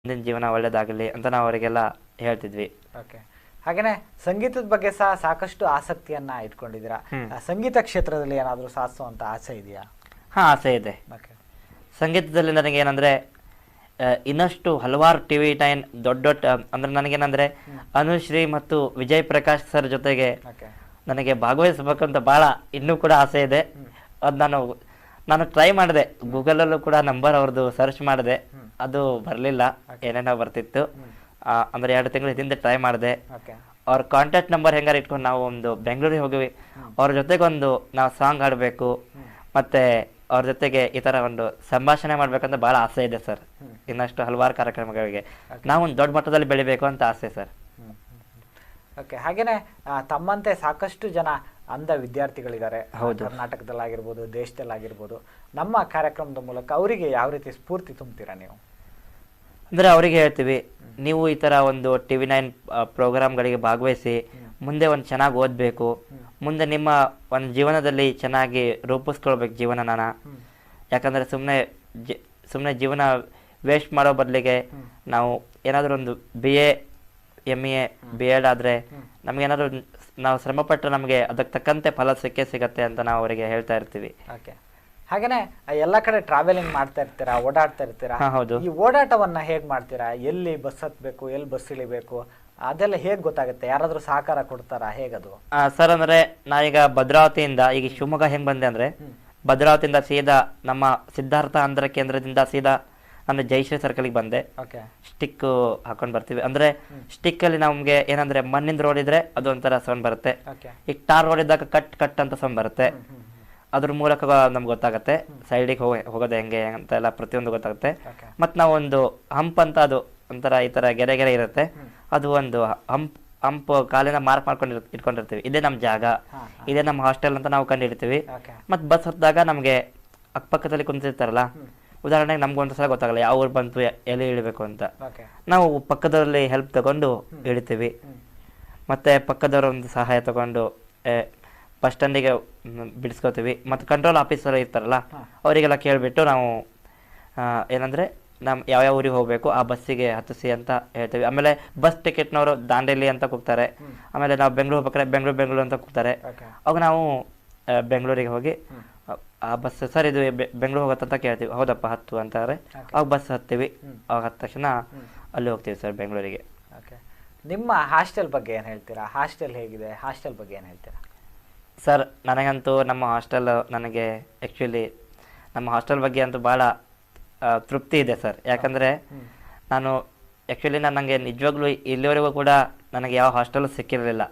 ಮುಂದಿನ ಜೀವನ ಒಳ್ಳೇದಾಗಲಿ ಅಂತ ನಾವು ಅವರಿಗೆಲ್ಲ ಹೇಳ್ತಿದ್ವಿ. ಓಕೆ. ಹಾಗೇನೆ ಸಂಗೀತದ ಬಗ್ಗೆ ಸಹ ಸಾಕಷ್ಟು ಆಸಕ್ತಿಯನ್ನ ಇಟ್ಕೊಂಡಿದ್ದೀರಾ. ಸಂಗೀತ ಕ್ಷೇತ್ರದಲ್ಲಿ ಏನಾದರೂ ಸಾಧಿಸುವಂತ ಆಸೆ ಇದೆಯಾ? ಹಾಂ, ಆಸೆ ಇದೆ. ಓಕೆ. ಸಂಗೀತದಲ್ಲಿ ನನಗೇನಂದರೆ ಇನ್ನಷ್ಟು ಹಲವಾರು TV9 ದೊಡ್ಡ ದೊಡ್ಡ ಅಂದರೆ ನನಗೇನಂದರೆ ಅನುಶ್ರೀ ಮತ್ತು ವಿಜಯ್ ಪ್ರಕಾಶ್ ಸರ್ ಜೊತೆಗೆ ನನಗೆ ಭಾಗವಹಿಸಬೇಕಂತ ಭಾಳ ಇನ್ನೂ ಕೂಡ ಆಸೆ ಇದೆ. ಅದು ನಾನು ಟ್ರೈ ಮಾಡಿದೆ, ಗೂಗಲಲ್ಲೂ ಕೂಡ ನಂಬರ್ ಅವ್ರದ್ದು ಸರ್ಚ್ ಮಾಡಿದೆ, ಅದು ಬರಲಿಲ್ಲ, ಏನೇನೋ ಬರ್ತಿತ್ತು. ಅಂದರೆ 2 ತಿಂಗಳ ಹಿಂದೆ ಟ್ರೈ ಮಾಡಿದೆ. ಅವ್ರ ಕಾಂಟ್ಯಾಕ್ಟ್ ನಂಬರ್ ಹೆಂಗಾರು ಇಟ್ಕೊಂಡು ನಾವು ಒಂದು ಬೆಂಗಳೂರಿಗೆ ಹೋಗಿವಿ, ಅವ್ರ ಜೊತೆಗೆ ಒಂದು ನಾವು ಸಾಂಗ್ ಹಾಡಬೇಕು ಮತ್ತು ಅವ್ರ ಜೊತೆಗೆ ಈ ಥರ ಒಂದು ಸಂಭಾಷಣೆ ಮಾಡ್ಬೇಕಂತ ಭಾಳ ಆಸೆ ಇದೆ ಸರ್. ಇನ್ನಷ್ಟು ಹಲವಾರು ಕಾರ್ಯಕ್ರಮಗಳಿಗೆ ನಾವು ಒಂದು ದೊಡ್ಡ ಮಟ್ಟದಲ್ಲಿ ಬೆಳಿಬೇಕು ಅಂತ ಆಸೆ ಸರ್. ಓಕೆ. ಹಾಗೇನೆ ತಮ್ಮಂತೆ ಸಾಕಷ್ಟು ಜನ ಅಂಧ ವಿದ್ಯಾರ್ಥಿಗಳಿದ್ದಾರೆ, ಕರ್ನಾಟಕದಲ್ಲಾಗಿರ್ಬೋದು, ದೇಶದಲ್ಲಾಗಿರ್ಬೋದು. ನಮ್ಮ ಕಾರ್ಯಕ್ರಮದ ಮೂಲಕ ಅವರಿಗೆ ಯಾವ ರೀತಿ ಸ್ಫೂರ್ತಿ ತುಂಬ್ತೀರಾ ನೀವು? ಅಂದರೆ ಅವರಿಗೆ ಹೇಳ್ತೀವಿ, ನೀವು ಈ ಥರ ಒಂದು TV9 ಪ್ರೋಗ್ರಾಮ್ಗಳಿಗೆ ಭಾಗವಹಿಸಿ ಮುಂದೆ ಒಂದು ಚೆನ್ನಾಗಿ ಓದಬೇಕು, ಮುಂದೆ ನಿಮ್ಮ ಒಂದು ಜೀವನದಲ್ಲಿ ಚೆನ್ನಾಗಿ ರೂಪಿಸ್ಕೊಳ್ಬೇಕು ಜೀವನನ. ಯಾಕಂದರೆ ಸುಮ್ಮನೆ ಜೀವನ ವೇಸ್ಟ್ ಮಾಡೋ ಬದಲಿಗೆ ನಾವು ಏನಾದರೂ ಒಂದು BA MA B.Ed ಆದರೆ ನಮಗೇನಾದರೂ ನಾವು ಶ್ರಮಪಟ್ಟರೆ ನಮಗೆ ಅದಕ್ಕೆ ತಕ್ಕಂತೆ ಫಲ ಸಿಗತ್ತೆ ಅಂತ ನಾವು ಅವರಿಗೆ ಹೇಳ್ತಾ ಇರ್ತೀವಿ. ಓಕೆ. ಹಾಗೇನೆ ಎಲ್ಲ ಕಡೆ ಟ್ರಾವೆಲಿಂಗ್ ಮಾಡ್ತಾ ಇರ್ತೀರಾ, ಓಡಾಡ್ತಾ ಇರ್ತೀರಾ. ಹೌದು. ಈ ಓಡಾಟವನ್ನ ಹೇಗ್ ಮಾಡ್ತೀರಾ? ಎಲ್ಲಿ ಬಸ್ ಹತ್ಬೇಕು, ಎಲ್ಲಿ ಬಸ್ ಇಳಿಬೇಕು, ಅದೆಲ್ಲ ಹೇಗ್ ಗೊತ್ತಾಗುತ್ತೆ? ಯಾರಾದ್ರೂ ಸಹಕಾರ ಕೊಡ್ತಾರಾ? ಹೇಗದು ಸರ್? ಅಂದ್ರೆ ನಾನೀಗ ಭದ್ರಾವತಿಯಿಂದ ಈಗ ಶಿವಮೊಗ್ಗ ಹೆಂಗ್ ಬಂದೆ ಅಂದ್ರೆ ಭದ್ರಾವತಿಯಿಂದ ಸೀದಾ ನಮ್ಮ ಸಿದ್ಧಾರ್ಥ ಆಂಧ್ರ ಕೇಂದ್ರದಿಂದ ಸೀದಾ ನಾನು ಜಯಶ್ರೀ ಸರ್ಕಲ್ಗೆ ಬಂದೆ. ಸ್ಟಿಕ್ ಹಾಕೊಂಡ್ ಬರ್ತೀವಿ. ಅಂದ್ರೆ ಸ್ಟಿಕ್ ಅಲ್ಲಿ ನಮ್ಗೆ ಏನಂದ್ರೆ ಮಣ್ಣಿಂದ ರೋಡ್ ಇದ್ರೆ ಅದು ಒಂಥರ ಸೌಂಡ್ ಬರುತ್ತೆ. ಈಗ ಟಾರ್ ರೋಡ್ ಇದ್ದಾಗ ಕಟ್ ಕಟ್ ಅಂತ ಸೌಂಡ್ ಬರುತ್ತೆ. ಅದ್ರ ಮೂಲಕ ನಮ್ಗೆ ಗೊತ್ತಾಗುತ್ತೆ ಸೈಡಿಗೆ ಹೋಗೋದು ಹೆಂಗೆ ಅಂತ ಎಲ್ಲ ಪ್ರತಿಯೊಂದು ಗೊತ್ತಾಗುತ್ತೆ. ಮತ್ತು ನಾವು ಒಂದು ಹಂಪ್ ಅಂತ, ಅದು ಒಂಥರ ಈ ಥರ ಗೆರೆ ಗೆರೆ ಇರುತ್ತೆ, ಅದು ಒಂದು ಹಂಪ್ ಕಾಲಿನ ಮಾರ್ಕ್ ಮಾಡ್ಕೊಂಡು ಇಟ್ಕೊಂಡಿರ್ತೀವಿ, ಇದೇ ನಮ್ಮ ಜಾಗ, ಇದೇ ನಮ್ಮ ಹಾಸ್ಟೆಲ್ ಅಂತ ನಾವು ಕಂಡು ಹಿಡ್ತೀವಿ. ಮತ್ತು ಬಸ್ ಹತ್ತಿದಾಗ ನಮಗೆ ಅಕ್ಕಪಕ್ಕದಲ್ಲಿ ಕುಂತಿರ್ತಾರಲ್ಲ, ಉದಾಹರಣೆಗೆ ನಮ್ಗೊಂದು ಸಲ ಗೊತ್ತಾಗಲ್ಲ ಯಾವ ಊರು ಬಂತು, ಎಲ್ಲಿ ಇಳಿಬೇಕು ಅಂತ, ನಾವು ಪಕ್ಕದಲ್ಲಿ ಹೆಲ್ಪ್ ತಗೊಂಡು ಇಳಿತೀವಿ. ಮತ್ತು ಪಕ್ಕದವ್ರ ಒಂದು ಸಹಾಯ ತಗೊಂಡು ಬಸ್ ಸ್ಟ್ಯಾಂಡಿಗೆ ಬಿಡಿಸ್ಕೋತೀವಿ. ಮತ್ತು ಕಂಟ್ರೋಲ್ ಆಫೀಸರ್ ಇರ್ತಾರಲ್ಲ ಅವರಿಗೆಲ್ಲ ಕೇಳಿಬಿಟ್ಟು ನಾವು ಏನಂದರೆ ಯಾವ್ಯಾವ ಊರಿಗೆ ಹೋಗಬೇಕು ಆ ಬಸ್ಸಿಗೆ ಹತ್ತಿಸಿ ಅಂತ ಹೇಳ್ತೀವಿ. ಆಮೇಲೆ ಬಸ್ ಟಿಕೆಟ್ನವರು ದಾಂಡೇಲಿ ಅಂತ ಕೂಗ್ತಾರೆ. ಆಮೇಲೆ ನಾವು ಬೆಂಗಳೂರು ಹೋಗ್ಬೇಕಾದ್ರೆ ಬೆಂಗಳೂರು ಅಂತ ಕೂಗ್ತಾರೆ. ಅವಾಗ ನಾವು ಬೆಂಗಳೂರಿಗೆ ಹೋಗಿ ಆ ಬಸ್ ಸರ್ ಇದು ಬೆಂಗಳೂರು ಹೋಗತ್ತಂತ ಕೇಳ್ತೀವಿ. ಹೌದಪ್ಪ ಹತ್ತು ಅಂತಾರೆ. ಅವಾಗ ಬಸ್ ಹತ್ತೀವಿ. ಅವಾಗ ಹತ್ತ ತಕ್ಷಣ ಅಲ್ಲಿ ಹೋಗ್ತೀವಿ ಸರ್ ಬೆಂಗಳೂರಿಗೆ. ನಿಮ್ಮ ಹಾಸ್ಟೆಲ್ ಬಗ್ಗೆ ಏನು ಹೇಳ್ತೀರಾ? ಹಾಸ್ಟೆಲ್ ಹೇಗಿದೆ? ಹಾಸ್ಟೆಲ್ ಬಗ್ಗೆ ಏನು ಹೇಳ್ತೀರಾ? ಸರ್ ನನಗಂತೂ ನಮ್ಮ ಹಾಸ್ಟೆಲ್, ನನಗೆ ಆ್ಯಕ್ಚುಲಿ ನಮ್ಮ ಹಾಸ್ಟೆಲ್ ಬಗ್ಗೆ ಅಂತೂ ಭಾಳ ತೃಪ್ತಿ ಇದೆ ಸರ್. ಯಾಕಂದರೆ ನಾನು ನನಗೆ ನಿಜವಾಗ್ಲೂ ಇಲ್ಲಿವರೆಗೂ ಕೂಡ ನನಗೆ ಯಾವ ಹಾಸ್ಟೆಲ್ ಸಿಕ್ಕಿರಲಿಲ್ಲ.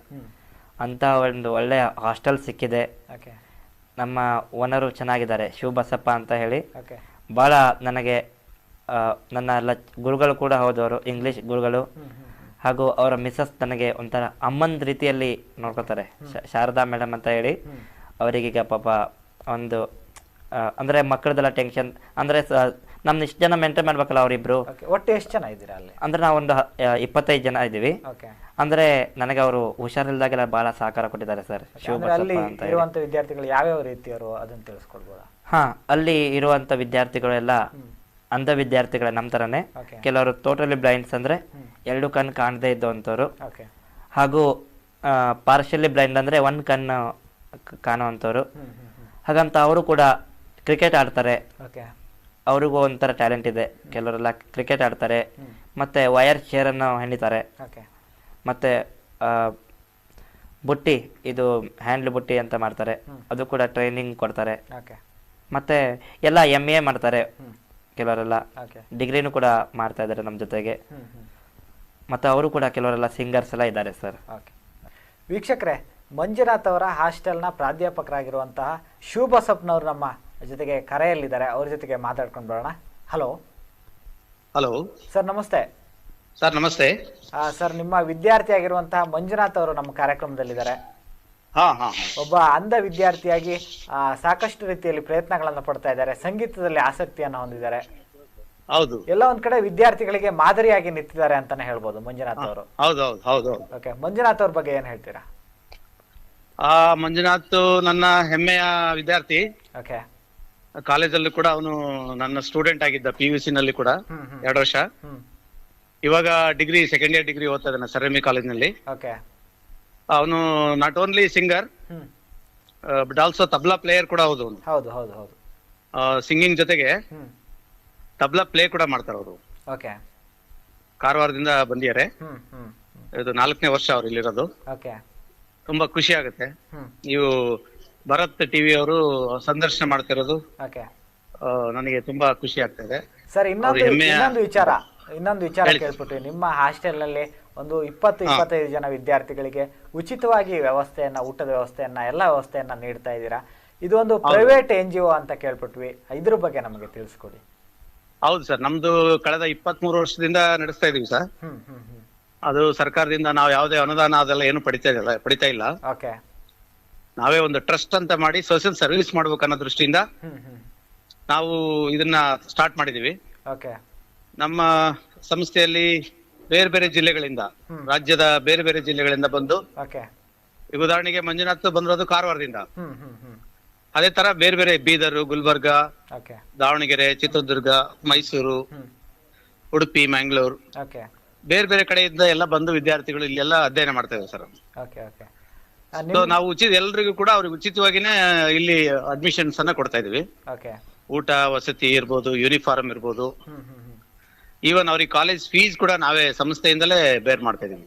ಅಂಥ ಒಂದು ಒಳ್ಳೆಯ ಹಾಸ್ಟೆಲ್ ಸಿಕ್ಕಿದೆ. ನಮ್ಮ ಓನರು ಚೆನ್ನಾಗಿದ್ದಾರೆ, ಶಿವಬಸಪ್ಪ ಅಂತ ಹೇಳಿ. ಭಾಳ ನನಗೆ ನನ್ನ ಗುರುಗಳು ಕೂಡ ಹೋದವರು, ಇಂಗ್ಲೀಷ್ ಗುರುಗಳು. ಹಾಗೂ ಅವರ ಮಿಸ್ಸಸ್ ನನಗೆ ಒಂಥರ ಅಮ್ಮನ ರೀತಿಯಲ್ಲಿ ನೋಡ್ಕೊತಾರೆ, ಶಾರದಾ ಮೇಡಮ್ ಅಂತ ಹೇಳಿ. ಅವರಿಗೀಗ ಪಾಪ ಒಂದು ಅಂದರೆ ಮಕ್ಕಳದೆಲ್ಲ ಟೆನ್ಷನ್, ಅಂದರೆ ನಮ್ದು ಇಷ್ಟು ಜನ ಮೇಂಟೈನ್ ಮಾಡ್ಬೇಕಲ್ಲ ಅವರಿಬ್ರು. ಒಟ್ಟು ಎಷ್ಟು ಜನ ಇದ್ದೀರಾ ಅಲ್ಲಿ? ಅಂದರೆ ನಾವೊಂದು 25 ಜನ ಇದ್ದೀವಿ. ಅಂದರೆ ನನಗೆ ಅವರು ಹುಷಾರಿಲ್ದಾಗೆಲ್ಲ ಭಾಳ ಸಹಕಾರ ಕೊಟ್ಟಿದ್ದಾರೆ ಸರ್. ಅಲ್ಲಿ ಇರುವಂಥ ವಿದ್ಯಾರ್ಥಿಗಳು ಯಾವ್ಯಾವ ರೀತಿಯವರು ಅದನ್ನು ತಿಳಿಸ್ಕೊಡ್ಬೋದಾ? ಹಾಂ, ಅಲ್ಲಿ ಇರುವಂಥ ವಿದ್ಯಾರ್ಥಿಗಳೆಲ್ಲ ಅಂಧ ವಿದ್ಯಾರ್ಥಿಗಳೇ ನಮ್ಮ ಥರನೇ. ಕೆಲವರು ಟೋಟಲಿ ಬ್ಲೈಂಡ್ಸ್, ಅಂದರೆ 2 ಕಣ್ಣು ಕಾಣದೇ ಇದ್ದಂಥವ್ರು. ಹಾಗೂ ಪಾರ್ಷಿಯಲಿ ಬ್ಲೈಂಡ್ ಅಂದರೆ 1 ಕಣ್ಣು ಕಾಣುವಂಥವ್ರು. ಹಾಗಂತ ಅವರು ಕೂಡ ಕ್ರಿಕೆಟ್ ಆಡ್ತಾರೆ. ಅವ್ರಿಗೂ ಒಂಥರ ಟ್ಯಾಲೆಂಟ್ ಇದೆ. ಕೆಲವರೆಲ್ಲ ಕ್ರಿಕೆಟ್ ಆಡ್ತಾರೆ, ಮತ್ತು ವಯರ್ ಚೇರನ್ನು ಹೆಣಿತಾರೆ, ಮತ್ತು ಬುಟ್ಟಿ, ಇದು ಹ್ಯಾಂಡ್ಲ್ ಬುಟ್ಟಿ ಅಂತ ಮಾಡ್ತಾರೆ, ಅದು ಕೂಡ ಟ್ರೈನಿಂಗ್ ಕೊಡ್ತಾರೆ. ಮತ್ತು ಎಲ್ಲ MA ಮಾಡ್ತಾರೆ. ಕೆಲವರೆಲ್ಲ ಡಿಗ್ರಿನೂ ಕೂಡ ಮಾಡ್ತಾ ಇದ್ದಾರೆ ನಮ್ಮ ಜೊತೆಗೆ. ಮತ್ತು ಅವರು ಕೂಡ ಕೆಲವರೆಲ್ಲ ಸಿಂಗರ್ಸ್ ಎಲ್ಲ ಇದ್ದಾರೆ ಸರ್. ವೀಕ್ಷಕರೇ, ಮಂಜುನಾಥ್ ಅವರ ಹಾಸ್ಟೆಲ್ನ ಪ್ರಾಧ್ಯಾಪಕರಾಗಿರುವಂತಹ ಶಿವಬಸಪ್ಪನವರು ನಮ್ಮ ಜೊತೆಗೆ ಕರೆಯಲ್ಲಿದ್ದಾರೆ. ಅವ್ರ ಜೊತೆಗೆ ಮಾತಾಡ್ಕೊಂಡು ಬರೋಣ. ಹಲೋ ಸರ್, ನಮಸ್ತೆ. ಸರ್ ನಮಸ್ತೆ. ಸರ್, ನಿಮ್ಮ ವಿದ್ಯಾರ್ಥಿ ಆಗಿರುವಂತಹ ಮಂಜುನಾಥ್ ಅವರು ನಮ್ಮ ಕಾರ್ಯಕ್ರಮದಲ್ಲಿದ್ದಾರೆ. ಒಬ್ಬ ಅಂಧ ವಿದ್ಯಾರ್ಥಿಯಾಗಿ ಸಾಕಷ್ಟು ರೀತಿಯಲ್ಲಿ ಪ್ರಯತ್ನಗಳನ್ನು ಪಡ್ತಾ ಇದ್ದಾರೆ. ಸಂಗೀತದಲ್ಲಿ ಆಸಕ್ತಿಯನ್ನು ಹೊಂದಿದ್ದಾರೆ. ಹೌದು, ಎಲ್ಲ ಒಂದ್ ಕಡೆ ವಿದ್ಯಾರ್ಥಿಗಳಿಗೆ ಮಾದರಿಯಾಗಿ ನಿಂತಿದ್ದಾರೆ ಅಂತಾನೆ ಹೇಳ್ಬೋದು ಮಂಜುನಾಥ್ ಅವರು. ಓಕೆ, ಮಂಜುನಾಥ್ ಅವ್ರ ಬಗ್ಗೆ ಏನ್ ಹೇಳ್ತೀರಾ? ಮಂಜುನಾಥ್ ನನ್ನ ಹೆಮ್ಮೆಯ ವಿದ್ಯಾರ್ಥಿ. ಕಾಲೇಜಲ್ಲಿ ಕೂಡ ಅವನು ನನ್ನ ಸ್ಟೂಡೆಂಟ್ ಆಗಿದ್ದ, PUC ನಲ್ಲಿ ಕೂಡ 2 ವರ್ಷ. ಇವಾಗ ಡಿಗ್ರಿ ಸೆಕೆಂಡ್ ಇಯರ್ ಡಿಗ್ರಿ ಓದ್ತಾ ಇದ್ದಾನೆ ಸರ್ ಎಂ ಇ ಕಾಲೇಜ್ನಲ್ಲಿ. ಓಕೆ. ಅವನು not only singer but also tabla player ಕೂಡ ಹೌದು. ಅವನು ಹೌದು ಹೌದು ಹೌದು. ಸಿಂಗಿಂಗ್ ಜೊತೆಗೆ ತಬ್ಲಾ ಪ್ಲೇ ಕೂಡ ಮಾಡ್ತಾರೆ ಅವರು. ಓಕೆ. ಕಾರವಾರದಿಂದ ಬಂದಿದ್ದಾರೆ. ಇದು 4ನೇ ವರ್ಷ ಅವ್ರು ಇಲ್ಲಿರೋದು. ಓಕೆ. ತುಂಬಾ ಖುಷಿ ಆಗುತ್ತೆ. ನೀವು ಭರತ್ ಟಿವಿ ಅವರು ಸಂದರ್ಶನ ಮಾಡ್ತಿರೋದು ಓಕೆ. ನನಗೆ ತುಂಬಾ ಖುಷಿ ಆಗ್ತಾ ಇದೆ ಸರ್. ಇನ್ನೊಂದು ವಿಚಾರ ಕೇಳ್ಬಿಟ್ವಿ. ನಿಮ್ಮ ಹಾಸ್ಟೆಲ್ ನಲ್ಲಿ ಒಂದು 20-25 ಜನ ವಿದ್ಯಾರ್ಥಿಗಳಿಗೆ ಉಚಿತವಾಗಿ ವ್ಯವಸ್ಥೆಯನ್ನ, ಊಟದ ವ್ಯವಸ್ಥೆಯನ್ನ, ಎಲ್ಲ ವ್ಯವಸ್ಥೆಯನ್ನ ನೀಡ್ತಾ ಇದ್ದೀರಾ. ಇದು ಒಂದು ಪ್ರೈವೇಟ್ NGO ಅಂತ ಕೇಳ್ಬಿಟ್ವಿ. ಇದ್ರ ಬಗ್ಗೆ ನಮಗೆ ತಿಳಿಸ್ಕೊಡಿ. ಹೌದು ಸರ್, ನಮ್ದು ಕಳೆದ 23 ವರ್ಷದಿಂದ ನಡೆಸ್ತಾ ಇದೀವಿ ಸರ್. ಅದು ಸರ್ಕಾರದಿಂದ ನಾವು ಯಾವುದೇ ಅನುದಾನ ಅದೆಲ್ಲ ಏನು ಪಡಿತಾ ಇಲ್ಲ. ಓಕೆ. ನಾವೇ ಒಂದು ಟ್ರಸ್ಟ್ ಅಂತ ಮಾಡಿ ಸೋಷಿಯಲ್ ಸರ್ವಿಸ್ ಮಾಡ್ಬೇಕು ಅನ್ನೋ ದೃಷ್ಟಿಯಿಂದ ನಾವು ಇದನ್ನ ಸ್ಟಾರ್ಟ್ ಮಾಡಿದೀವಿ. ಓಕೆ. ನಮ್ಮ ಸಂಸ್ಥೆಯಲ್ಲಿ ಬೇರೆ ಬೇರೆ ಜಿಲ್ಲೆಗಳಿಂದ, ರಾಜ್ಯದ ಬೇರೆ ಬೇರೆ ಜಿಲ್ಲೆಗಳಿಂದ ಬಂದು, ಈಗ ಉದಾಹರಣೆಗೆ ಮಂಜುನಾಥ್ ಬಂದಿರೋದು ಕಾರವಾರದಿಂದ, ಅದೇ ತರ ಬೇರೆ ಬೇರೆ ಬೀದರ್, ಗುಲ್ಬರ್ಗ, ದಾವಣಗೆರೆ, ಚಿತ್ರದುರ್ಗ, ಮೈಸೂರು, ಉಡುಪಿ, ಮ್ಯಾಂಗ್ಳೂರ್, ಬೇರೆ ಬೇರೆ ಕಡೆಯಿಂದ ಎಲ್ಲ ಬಂದು ವಿದ್ಯಾರ್ಥಿಗಳು ಇಲ್ಲೆಲ್ಲ ಅಧ್ಯಯನ ಮಾಡ್ತಾ ಇದ್ದಾರೆ ಸರ್. ನಾವು ಎಲ್ರಿಗೂ ಕೂಡ ಅವ್ರಿಗೆ ಉಚಿತವಾಗಿನೇ ಇಲ್ಲಿ ಅಡ್ಮಿಷನ್ಸ್ ಅನ್ನ ಕೊಡ್ತಾ ಇದೀವಿ. ಊಟ ವಸತಿ ಇರ್ಬೋದು, ಯೂನಿಫಾರ್ಮ್ ಇರ್ಬೋದು, ಈವನ್ ಅವ್ರಿಗೆ ಕಾಲೇಜ್ ಫೀಸ್ ಕೂಡ ನಾವೇ ಸಂಸ್ಥೆಯಿಂದಲೇ ಬೇರ್ ಮಾಡ್ತಾ ಇದೀವಿ.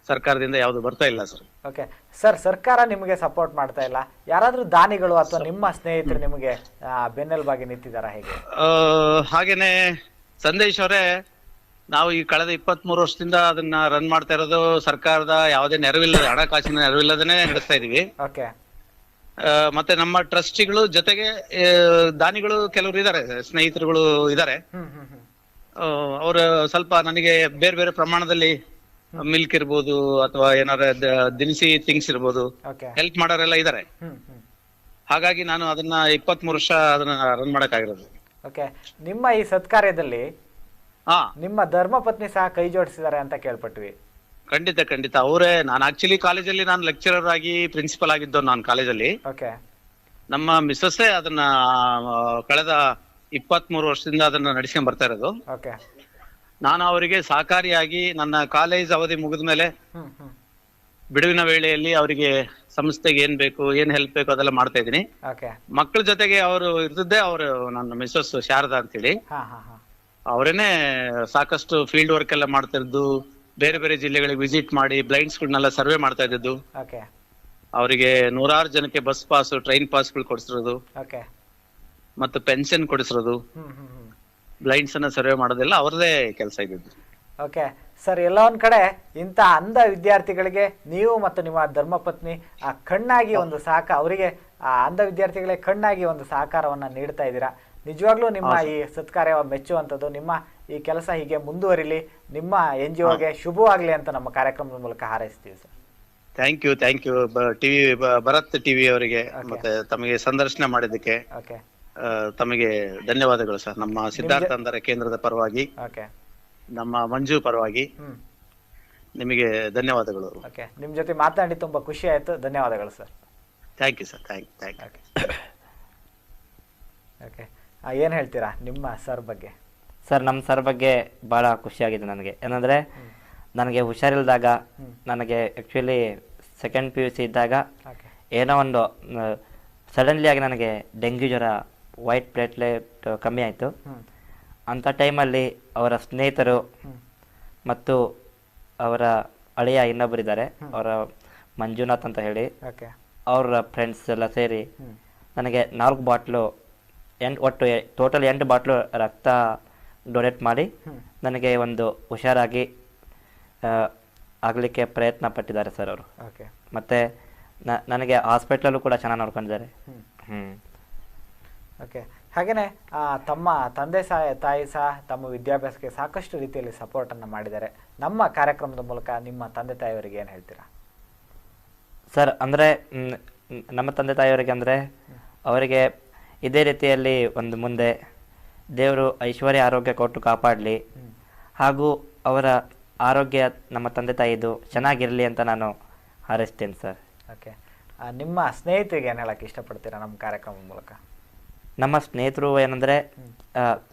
ಸರ್ಕಾರದಿಂದ ಯಾವ್ದು ಬರ್ತಾ ಇಲ್ಲ ಸರ್. ಓಕೆ ಸರ್, ಸರ್ಕಾರ ನಿಮಗೆ ಸಪೋರ್ಟ್ ಮಾಡ್ತಾ ಇಲ್ಲ. ಯಾರಾದ್ರೂ ದಾನಿಗಳು ಅಥವಾ ನಿಮ್ಮ ಸ್ನೇಹಿತರು ನಿಮಗೆ ಬೆನ್ನೆಲುಬಾಗಿ ನಿಂತಿದಾರ ಹೇಗೆ? ಹಾಗೇನೆ ಸಂದೇಶ್ ಅವರೇ, ನಾವು ಈ ಕಳೆದ 23 ವರ್ಷದಿಂದ ಅದನ್ನ ರನ್ ಮಾಡ್ತಾ ಇರೋದು ಸರ್ಕಾರದ ಯಾವುದೇ ನೆರವಿಲ್ಲದೆ, ಹಣಕಾಸಿನ ನೆರವಿಲ್ಲದೇನೆ ನಡೆಸ್ತಾ ಇದೀವಿ. ಮತ್ತೆ ನಮ್ಮ ಟ್ರಸ್ಟಿಗಳು ಜೊತೆಗೆ ದಾನಿಗಳು ಕೆಲವರು ಇದಾರೆ, ಸ್ನೇಹಿತರುಗಳು ಇದಾರೆ. ಅವರು ಸ್ವಲ್ಪ ನನಗೆ ಬೇರೆ ಬೇರೆ ಪ್ರಮಾಣದಲ್ಲಿ ಮಿಲ್ಕ್ ಇರ್ಬೋದು ಅಥವಾ ಏನಾರ ದಿನಸಿ ಥಿಂಗ್ಸ್ ಇರ್ಬೋದು ಹೆಲ್ಪ್ ಮಾಡೋರೆಲ್ಲ ಇದಾರೆ. ಹಾಗಾಗಿ ನಾನು ಅದನ್ನ 23 ವರ್ಷ ಅದನ್ನ ರನ್ ಮಾಡಕ್ಕಾಗಿರೋದು. ಓಕೆ. ನಿಮ್ಮ ಈ ಸತ್ಕಾರ್ಯದಲ್ಲಿ ನಿಮ್ಮ ಧರ್ಮಪತ್ನಿ ಸಹ ಕೈ ಜೋಡಿಸಿದ್ದಾರೆ ಅಂತ ಕೇಳ್ಪಟ್ವಿ. ಖಂಡಿತ ಖಂಡಿತ. ಅವರೇ, ನಾನು ಆಕ್ಚುಲಿ ಕಾಲೇಜಲ್ಲಿ ನಾನು ಲೆಕ್ಚರರ್ ಆಗಿ ಪ್ರಿನ್ಸಿಪಲ್ ಆಗಿದ್ದು ನಾನು ಕಾಲೇಜಲ್ಲಿ. ನಮ್ಮ ಮಿಸ್ಸಸ್ಸೇ ಅದನ್ನ ಕಳೆದ 23 ವರ್ಷದಿಂದ ಅದನ್ನ ನಡೆಸ್ಕೊಂಡ್ ಬರ್ತಾ ಇರೋದು. ನಾನು ಅವರಿಗೆ ಸಹಕಾರಿಯಾಗಿ ನನ್ನ ಕಾಲೇಜ್ ಅವಧಿ ಮುಗಿದ ಮೇಲೆ ಬಿಡುವಿನ ವೇಳೆಯಲ್ಲಿ ಅವರಿಗೆ ಸಂಸ್ಥೆಗೆ ಏನ್ ಬೇಕು, ಏನ್ ಹೆಲ್ಪ್ ಬೇಕು ಅದೆಲ್ಲ ಮಾಡ್ತಾ ಇದ್ದೀನಿ. ಮಕ್ಕಳ ಜೊತೆಗೆ ಅವರು ಇರ್ತಿದ್ದೆ, ಅವರು ನನ್ನ ಮಿಸ್ಸಸ್ ಶಾರದಾ ಅಂತೇಳಿ, ಅವರೇನೆ ಸಾಕಷ್ಟು ಫೀಲ್ಡ್ ವರ್ಕ್ ಎಲ್ಲ ಮಾಡ್ತಿದ್ದು, ಬೇರೆ ಬೇರೆ ಜಿಲ್ಲೆಗಳಿಗೆ ವಿಸಿಟ್ ಮಾಡಿ ಬ್ಲೈಂಡ್ಸ್ಗಳನ್ನೆಲ್ಲ ಸರ್ವೆ ಮಾಡ್ತಾ ಇದ್ದು, ಅವರಿಗೆ 100 ಜನಕ್ಕೆ ಬಸ್ ಪಾಸ್, ಟ್ರೈನ್ ಪಾಸ್ಗಳು ಕೊಡಿಸಿರೋದು, ಮತ್ತು ಪೆನ್ಷನ್ ಕೊಡಿಸಿರೋದು, ಬ್ಲೈಂಡ್ಸ್ ಅನ್ನ ಸರ್ವೆ ಮಾಡೋದೆಲ್ಲ ಅವ್ರದೇ ಕೆಲಸ ಇದ್ದು. ಓಕೆ ಸರ್, ಎಲ್ಲ ಒಂದ್ ಕಡೆ ಇಂಥ ಅಂಧ ವಿದ್ಯಾರ್ಥಿಗಳಿಗೆ ನೀವು ಮತ್ತು ನಿಮ್ಮ ಧರ್ಮಪತ್ನಿ ಕಣ್ಣಾಗಿ ಒಂದು ಅವರಿಗೆ ಅಂಧ ವಿದ್ಯಾರ್ಥಿಗಳಿಗೆ ಕಣ್ಣಾಗಿ ಒಂದು ಸಹಕಾರವನ್ನ ನೀಡ್ತಾ ಇದ್ದೀರಾ. ನಿಜವಾಗ್ಲೂ ನಿಮ್ಮ ಈ ಸತ್ಕಾರ್ಯ ಮೆಚ್ಚುವಂಥದ್ದು. ನಿಮ್ಮ ಈ ಕೆಲಸ ಹೀಗೆ ಮುಂದುವರಿಲಿ, ನಿಮ್ಮ NGOಗೆ ಶುಭವಾಗ್ಲಿ ಅಂತ ನಮ್ಮ ಕಾರ್ಯಕ್ರಮದ ಮೂಲಕ ಹಾರೈಸ್ತೀವಿ sir. Thank you TV Bharat TV ಅವರಿಗೆ ಮತ್ತೆ ತಮಗೆ ಸಂದರ್ಶನ ಮಾಡಿದ್ದಕ್ಕೆ ತಮಗೆ ಧನ್ಯವಾದಗಳು ಸರ್. ನಮ್ಮ ಸಿದ್ಧಾರ್ಥ ಅಂಧರ ಕೇಂದ್ರದ ಪರವಾಗಿ, ನಮ್ಮ ಮಂಜು ಪರವಾಗಿ ನಿಮಗೆ ಧನ್ಯವಾದಗಳು. ನಿಮ್ ಜೊತೆ ಮಾತನಾಡಿ ತುಂಬಾ ಖುಷಿ ಆಯ್ತು. ಧನ್ಯವಾದಗಳು sir. Thank you sir. Thank you. ಏನ್ ಹೇಳ್ತೀರಾ ನಿಮ್ಮ ಸರ್ ಬಗ್ಗೆ? ಸರ್, ನಮ್ಮ ಸರ್ ಬಗ್ಗೆ ಭಾಳ ಖುಷಿಯಾಗಿದೆ ನನಗೆ. ಏನಂದರೆ ನನಗೆ ಹುಷಾರಿಲ್ದಾಗ, ನನಗೆ ಆ್ಯಕ್ಚುಲಿ ಸೆಕೆಂಡ್ PUC ಇದ್ದಾಗ ಏನೋ ಒಂದು ಸಡನ್ಲಿ ಆಗಿ ನನಗೆ ಡೆಂಗ್ಯೂ ಜ್ವರ, ವೈಟ್ ಪ್ಲೇಟ್ಲೆಟ್ ಕಮ್ಮಿ ಆಯಿತು. ಅಂಥ ಟೈಮಲ್ಲಿ ಅವರ ಸ್ನೇಹಿತರು ಮತ್ತು ಅವರ ಅಳಿಯ ಇನ್ನೊಬ್ಬರಿದ್ದಾರೆ, ಅವರ ಮಂಜುನಾಥ್ ಅಂತ ಹೇಳಿ, ಅವರ ಫ್ರೆಂಡ್ಸ್ ಎಲ್ಲ ಸೇರಿ ನನಗೆ 4 ಬಾಟ್ಲು ಒಟ್ಟು ಟೋಟಲ್ 8 ಬಾಟ್ಲು ರಕ್ತ ಡೊನೇಟ್ ಮಾಡಿ ನನಗೆ ಒಂದು ಹುಷಾರಾಗಿ ಆಗಲಿಕ್ಕೆ ಪ್ರಯತ್ನ ಪಟ್ಟಿದ್ದಾರೆ ಸರ್ ಅವರು. ಮತ್ತು ನನಗೆ ಹಾಸ್ಪಿಟ್ಲಲ್ಲೂ ಕೂಡ ಚೆನ್ನಾಗಿ ನೋಡ್ಕೊಂಡಿದ್ದಾರೆ. ಓಕೆ. ಹಾಗೆಯೇ ತಮ್ಮ ತಂದೆ ತಾಯಿ ಸಹ ತಮ್ಮ ವಿದ್ಯಾಭ್ಯಾಸಕ್ಕೆ ಸಾಕಷ್ಟು ರೀತಿಯಲ್ಲಿ ಸಪೋರ್ಟನ್ನು ಮಾಡಿದ್ದಾರೆ. ನಮ್ಮ ಕಾರ್ಯಕ್ರಮದ ಮೂಲಕ ನಿಮ್ಮ ತಂದೆ ತಾಯಿಯವರಿಗೆ ಏನು ಹೇಳ್ತೀರಾ ಸರ್? ಅಂದರೆ ನಮ್ಮ ತಂದೆ ತಾಯಿಯವರಿಗೆ ಅಂದರೆ ಅವರಿಗೆ ಇದೇ ರೀತಿಯಲ್ಲಿ ಒಂದು ಮುಂದೆ ದೇವರು ಐಶ್ವರ್ಯ ಆರೋಗ್ಯ ಕೊಟ್ಟು ಕಾಪಾಡಲಿ, ಹಾಗೂ ಅವರ ಆರೋಗ್ಯ ನಮ್ಮ ತಂದೆ ತಾಯಿದು ಚೆನ್ನಾಗಿರಲಿ ಅಂತ ನಾನು ಹಾರೈಸ್ತೇನೆ ಸರ್. ಓಕೆ. ನಿಮ್ಮ ಸ್ನೇಹಿತರಿಗೆ ಏನು ಹೇಳಕ್ಕೆ ಇಷ್ಟಪಡ್ತೀರಾ ನಮ್ಮ ಕಾರ್ಯಕ್ರಮದ ಮೂಲಕ? ನಮ್ಮ ಸ್ನೇಹಿತರು ಏನಂದರೆ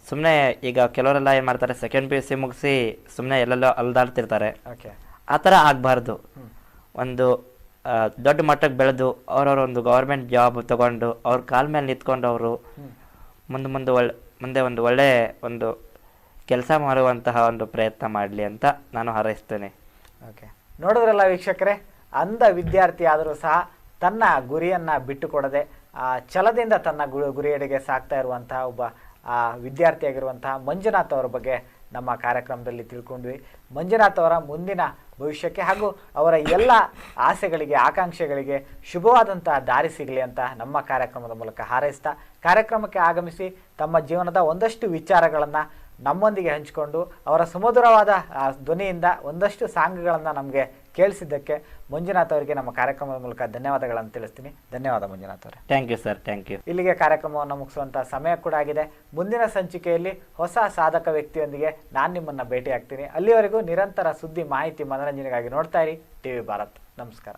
ಸುಮ್ಮನೆ ಈಗ ಕೆಲವರೆಲ್ಲ ಏನು ಮಾಡ್ತಾರೆ, ಸೆಕೆಂಡ್ PUC ಮುಗಿಸಿ ಸುಮ್ಮನೆ ಎಲ್ಲೆಲ್ಲೋ ಅಲ್ದಾಡ್ತಿರ್ತಾರೆ. ಆ ಥರ ಆಗಬಾರ್ದು. ಒಂದು ದೊಡ್ಡ ಮಟ್ಟಕ್ಕೆ ಬೆಳೆದು ಅವ್ರವ್ರ ಒಂದು ಗೌರ್ಮೆಂಟ್ ಜಾಬ್ ತಗೊಂಡು ಅವ್ರ ಕಾಲ ಮೇಲೆ ನಿಂತ್ಕೊಂಡು ಅವರು ಮುಂದೆ ಒಂದು ಒಳ್ಳೆ ಒಂದು ಕೆಲಸ ಮಾಡುವಂತಹ ಒಂದು ಪ್ರಯತ್ನ ಮಾಡಲಿ ಅಂತ ನಾನು ಹಾರೈಸ್ತೇನೆ. ಓಕೆ, ನೋಡಿದ್ರಲ್ಲ ವೀಕ್ಷಕರೇ, ಅಂಧ ವಿದ್ಯಾರ್ಥಿ ಆದರೂ ಸಹ ತನ್ನ ಗುರಿಯನ್ನು ಬಿಟ್ಟುಕೊಡದೆ ಛಲದಿಂದ ತನ್ನ ಗುರಿಯೆಡೆಗೆ ಸಾಗ್ತಾ ಇರುವಂತಹ ಒಬ್ಬ ವಿದ್ಯಾರ್ಥಿಯಾಗಿರುವಂತಹ ಮಂಜುನಾಥ್ ಅವರ ಬಗ್ಗೆ ನಮ್ಮ ಕಾರ್ಯಕ್ರಮದಲ್ಲಿ ತಿಳ್ಕೊಂಡ್ವಿ. ಮಂಜುನಾಥ್ ಅವರ ಮುಂದಿನ ಭವಿಷ್ಯಕ್ಕೆ ಹಾಗೂ ಅವರ ಎಲ್ಲ ಆಸೆಗಳಿಗೆ ಆಕಾಂಕ್ಷೆಗಳಿಗೆ ಶುಭವಾದಂತಹ ದಾರಿ ಸಿಗಲಿ ಅಂತ ನಮ್ಮ ಕಾರ್ಯಕ್ರಮದ ಮೂಲಕ ಹಾರೈಸ್ತಾ, ಕಾರ್ಯಕ್ರಮಕ್ಕೆ ಆಗಮಿಸಿ ತಮ್ಮ ಜೀವನದ ಒಂದಷ್ಟು ವಿಚಾರಗಳನ್ನು ನಮ್ಮೊಂದಿಗೆ ಹಂಚಿಕೊಂಡು ಅವರ ಸುಮಧುರವಾದ ಧ್ವನಿಯಿಂದ ಒಂದಷ್ಟು ಸಾಂಗ್ಗಳನ್ನು ನಮಗೆ ಕೇಳಿಸಿದ್ದಕ್ಕೆ ಮಂಜುನಾಥ್ ಅವರಿಗೆ ನಮ್ಮ ಕಾರ್ಯಕ್ರಮದ ಮೂಲಕ ಧನ್ಯವಾದಗಳನ್ನು ತಿಳಿಸ್ತೀನಿ. ಧನ್ಯವಾದ ಮಂಜುನಾಥ್ ಅವರೇ. Thank you sir, thank you. ಇಲ್ಲಿಗೆ ಕಾರ್ಯಕ್ರಮವನ್ನು ಮುಗಿಸುವಂಥ ಸಮಯ ಕೂಡ ಆಗಿದೆ. ಮುಂದಿನ ಸಂಚಿಕೆಯಲ್ಲಿ ಹೊಸ ಸಾಧಕ ವ್ಯಕ್ತಿಯೊಂದಿಗೆ ನಾನು ನಿಮ್ಮನ್ನು ಭೇಟಿಯಾಗ್ತೀನಿ. ಅಲ್ಲಿವರೆಗೂ ನಿರಂತರ ಸುದ್ದಿ, ಮಾಹಿತಿ, ಮನರಂಜನೆಗಾಗಿ ನೋಡ್ತಾ ಇರಿ TV ಭಾರತ್. ನಮಸ್ಕಾರ.